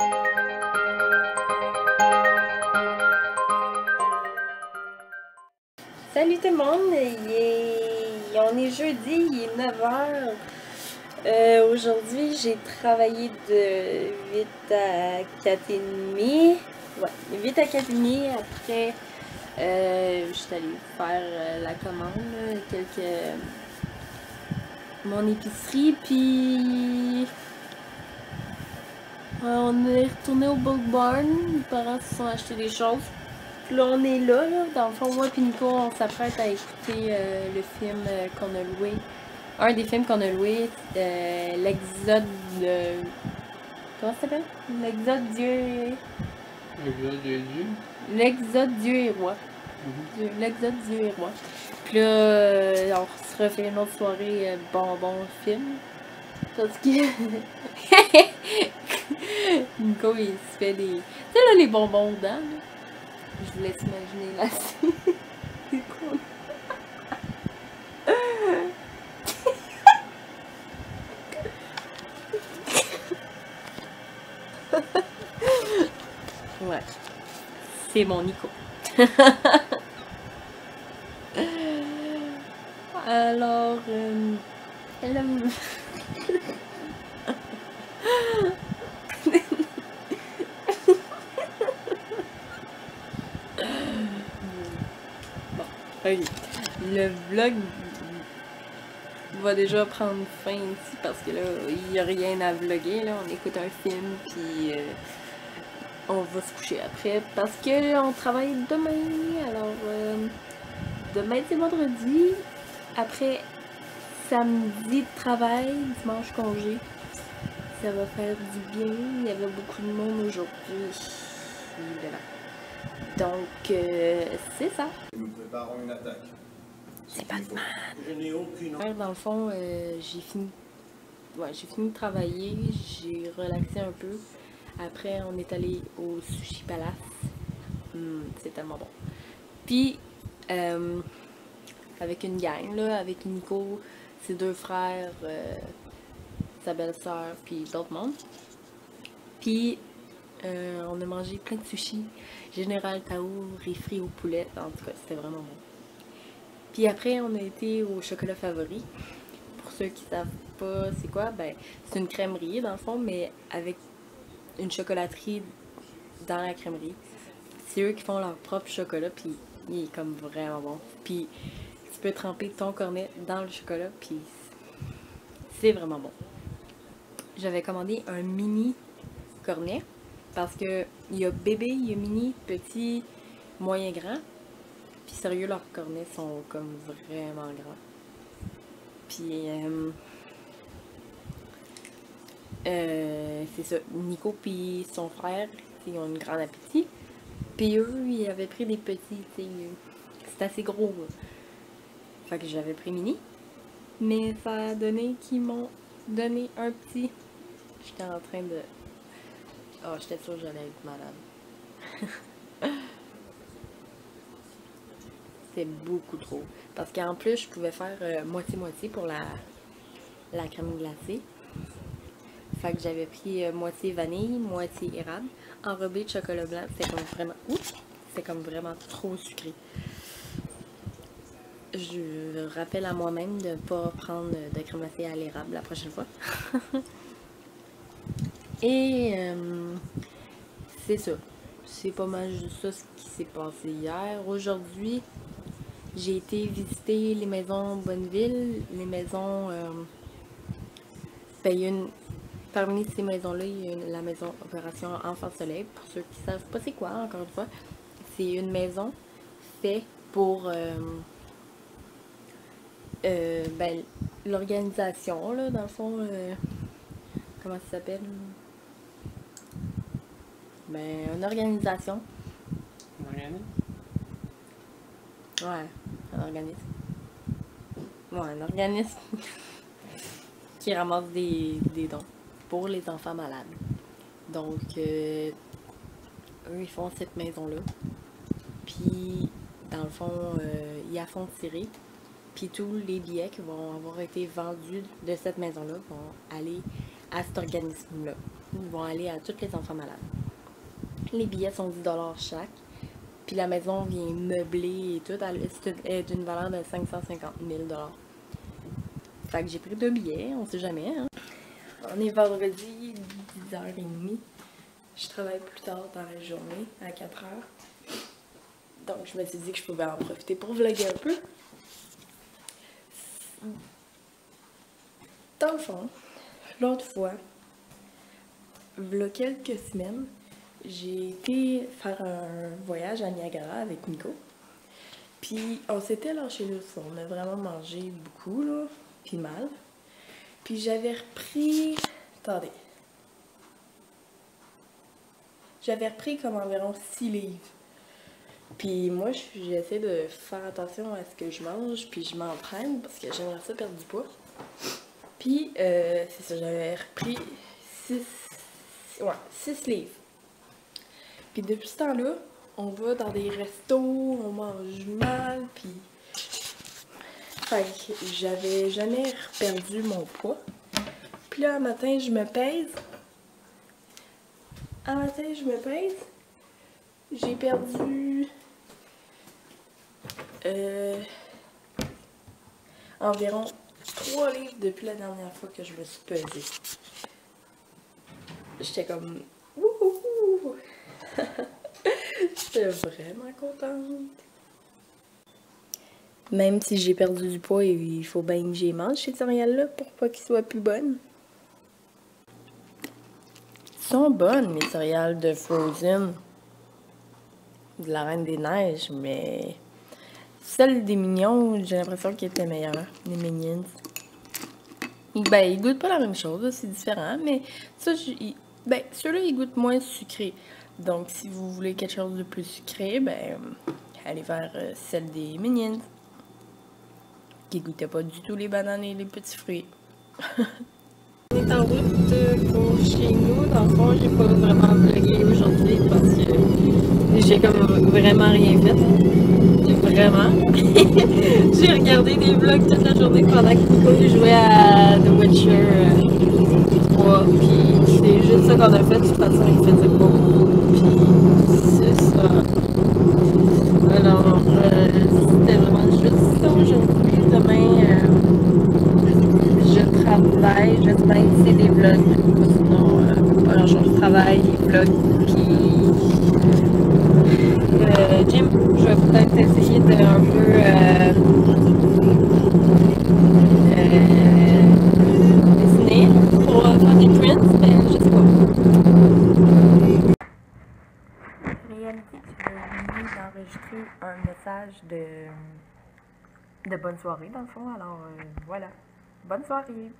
Salut tout le monde, on est jeudi, il est 9h. Aujourd'hui, j'ai travaillé de 8 à 4h30. Ouais, 8 à 4h30. Après, je suis allée faire la commande, mon épicerie, puis on est retourné au Bulk Barn. Mes parents se sont achetés des choses. Puis là, on est là. Dans le fond, moi et Nico, on s'apprête à écouter le film qu'on a loué. Un des films qu'on a loué, l'exode de... Comment ça s'appelle? L'exode Dieu... L'exode Dieu et roi. L'exode Dieu et roi. Puis là, on se refait une autre soirée bonbon film. Parce que... Nico, il se fait des... Tu sais là, les bonbons dedans, là. Je vous laisse imaginer la scène. C'est cool. Ouais. C'est mon Nico. Alors, elle aime... Bon, ok. Le vlog va déjà prendre fin ici parce que là, il n'y a rien à vlogger. Là. On écoute un film, puis on va se coucher après parce qu'on travaille demain. Alors, demain c'est vendredi. Après, samedi de travail, dimanche congé. Ça va faire du bien. Il y avait beaucoup de monde aujourd'hui. Voilà. Donc, c'est ça. Nous préparons une attaque. C'est Batman. Je n'ai aucune... Dans le fond, j'ai fini de travailler, j'ai relaxé un peu. Après, on est allé au Sushi Palace. C'est tellement bon. Puis, avec une gang, là, avec Nico, ses deux frères, sa belle-sœur, puis d'autres mondes. Puis, on a mangé plein de sushis. Général Tao, riz frit au poulet. En tout cas, c'était vraiment bon. Puis après, on a été au chocolat favori. Pour ceux qui savent pas c'est quoi, ben c'est une crèmerie dans le fond, mais avec une chocolaterie dans la crèmerie. C'est eux qui font leur propre chocolat, puis il est comme vraiment bon. Puis tu peux tremper ton cornet dans le chocolat, puis c'est vraiment bon. J'avais commandé un mini cornet, parce que il y a bébé, il y a mini, petit, moyen grand. Puis sérieux, leurs cornets sont comme vraiment grands. Puis c'est ça, Nico puis son frère, ils ont une grande appétit. Puis eux, ils avaient pris des petits, c'est assez gros. Fait que j'avais pris mini. Mais ça a donné qu'ils m'ont donné un petit. J'étais en train de... Oh, j'étais sûre que j'allais être malade. C'est beaucoup trop. Parce qu'en plus, je pouvais faire moitié-moitié pour la crème glacée. Fait que j'avais pris moitié vanille, moitié érable. Enrobé de chocolat blanc. C'était comme vraiment... Oups! C'était comme vraiment trop sucré. Je rappelle à moi-même de ne pas prendre de crème glacée à l'érable la prochaine fois. Et c'est ça. C'est pas mal juste ça ce qui s'est passé hier. Aujourd'hui, j'ai été visiter les maisons Bonneville, les maisons... parmi ces maisons-là, il y a la maison Opération Enfant Soleil. Pour ceux qui ne savent pas c'est quoi, encore une fois, c'est une maison faite pour l'organisation, là, dans le fond, comment ça s'appelle? Ben, une organisation. Un organisme? Ouais, un organisme. Ouais, un organisme qui ramasse des dons pour les enfants malades. Donc, eux, ils font cette maison-là. Puis, dans le fond, ils la font tirer. Puis, tous les billets qui vont avoir été vendus de cette maison-là vont aller à cet organisme-là. Ils vont aller à tous les enfants malades. Les billets sont 10 $ chaque. Puis la maison vient meublée et tout. Elle est d'une valeur de 550 000 $. Fait que j'ai pris 2 billets, on sait jamais. Hein? On est vendredi, 10h30. Je travaille plus tard dans la journée, à 4h. Donc je me suis dit que je pouvais en profiter pour vlogger un peu. Dans le fond, l'autre fois, il y a quelques semaines, j'ai été faire un voyage à Niagara avec Nico. Puis on s'était lâché le son, on a vraiment mangé beaucoup, là, puis mal. Puis j'avais repris... Attendez. J'avais repris comme environ 6 livres. Puis moi, j'essaie de faire attention à ce que je mange, puis je m'entraîne parce que j'aimerais ça perdre du poids. Puis, c'est ça, j'avais repris 6 livres. Puis depuis ce temps-là, on va dans des restos, on mange mal, puis... Fait que j'avais jamais perdu mon poids. Puis là, un matin, je me pèse. J'ai perdu... environ 3 livres depuis la dernière fois que je me suis pesée. J'étais comme... Wouhou! J'étais vraiment contente. Même si j'ai perdu du poids, il faut bien que j'y mange ces céréales-là pour pas qu'ils soient plus bonnes. Ils sont bonnes, les céréales de Frozen. De la Reine des Neiges, mais... Celles des Mignons, j'ai l'impression qu'elles étaient meilleures. Les Minions. Ben, ils goûtent pas la même chose, c'est différent, mais ça, ceux-là, ils goûtent moins sucré. Donc, si vous voulez quelque chose de plus sucré, ben, allez vers celle des Minions. Qui goûtaient pas du tout les bananes et les petits fruits. On est en route pour chez nous. Dans le fond, j'ai pas vraiment vlogué aujourd'hui parce que j'ai comme vraiment rien fait. Vraiment. J'ai regardé des vlogs toute la journée pendant que Nico jouait à The Witcher 3. Puis c'est juste ça qu'on a fait. De toute façon, il faisait pas beau. Puis c'est ça. Alors, c'était vraiment juste ça aujourd'hui. Demain, je travaille. J'espère que c'est des vlogs. Sinon, pas grand-chose de travail, des vlogs. Puis Jim, je vais peut-être essayer de un peu dessiner pour faire des prints, mais je sais pas. Réalité, j'ai oublié d'enregistrer un message de bonne soirée dans le fond, alors voilà. Bonne soirée!